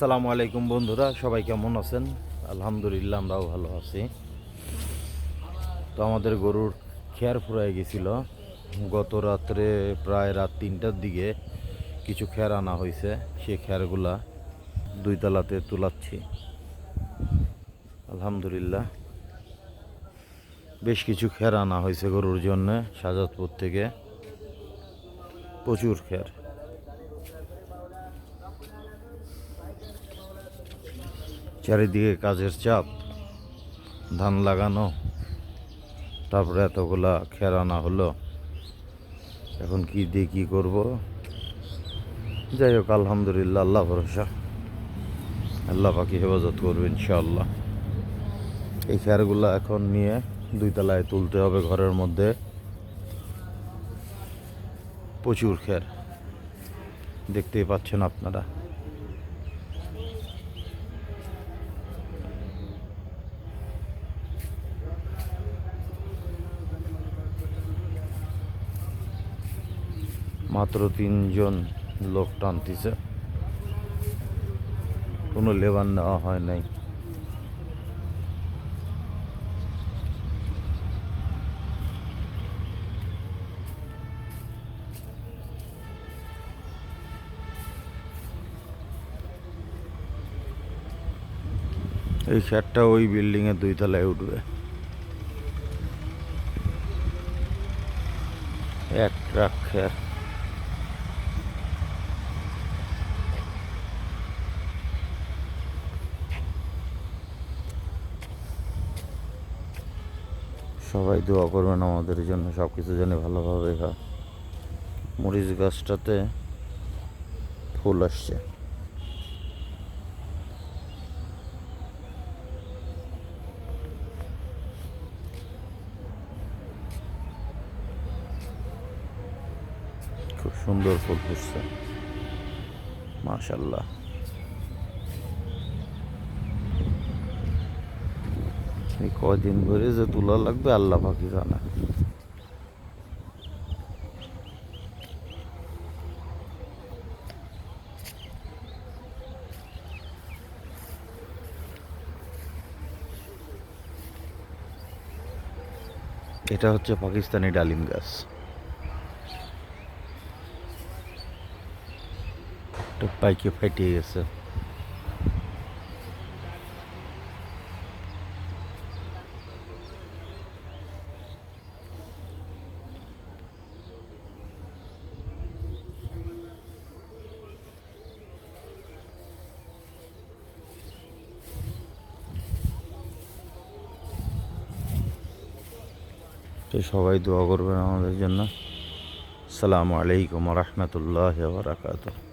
আসসালামু আলাইকুম বন্ধুরা, সবাই কেমন আছেন? আলহামদুলিল্লাহ, আমরাও ভালো আছি। তো আমাদের গরুর খেয়ার ফুরাই গেছিল গত রাত্রে, প্রায় রাত 3টার দিকে কিছু খেয়ার আনা হয়েছে। সেই খেয়ারগুলা 2 তলাতে তুলাচ্ছি। আলহামদুলিল্লাহ, বেশ কিছু খেয়ার আনা হয়েছে গরুর জন্য শাহজাদপুর থেকে, প্রচুর খেয়ার। চারিদিকে কাজের চাপ, ধান লাগানো, তারপরে এতগুলা খেয়ার আনা হলো। এখন কি দিয়ে কী করবো? যাই হোক, আলহামদুলিল্লাহ, আল্লাহ ভরসা, আল্লাহ পাকি হেফাজত করবে ইনশাআল্লাহ। এই খেয়ারগুলো এখন নিয়ে 2 তলায় তুলতে হবে ঘরের মধ্যে। প্রচুর খেয়ার, দেখতেই পাচ্ছেন আপনারা। মাত্র 3জন লোক টানতেছে, কোনো লেবার নেওয়া হয় নাই। এই খেয়ারটা ওই বিল্ডিংয়ের 2 তলায় উঠবে। এক ট্রাক খেয়ার। সবাই দোয়া করবেন আমাদের জন্য, সব কিছু যেন ভালোভাবে হয়। মরিচ গাছটাতে ফুল আসছে। খুব সুন্দর ফুল ফুটছে, মাশাআল্লাহ। এই কয়দিন ধরে যে তোলা লাগবে আল্লাহ পাকি জানে। এটা হচ্ছে পাকিস্তানি ডালিম গাছ। পাইকে ফাইটে গেছে। তো সবাই দোয়া করবেন আমাদের জন্য। আসসালামু আলাইকুম ওয়া রাহমাতুল্লাহি ওয়া বারাকাতুহু।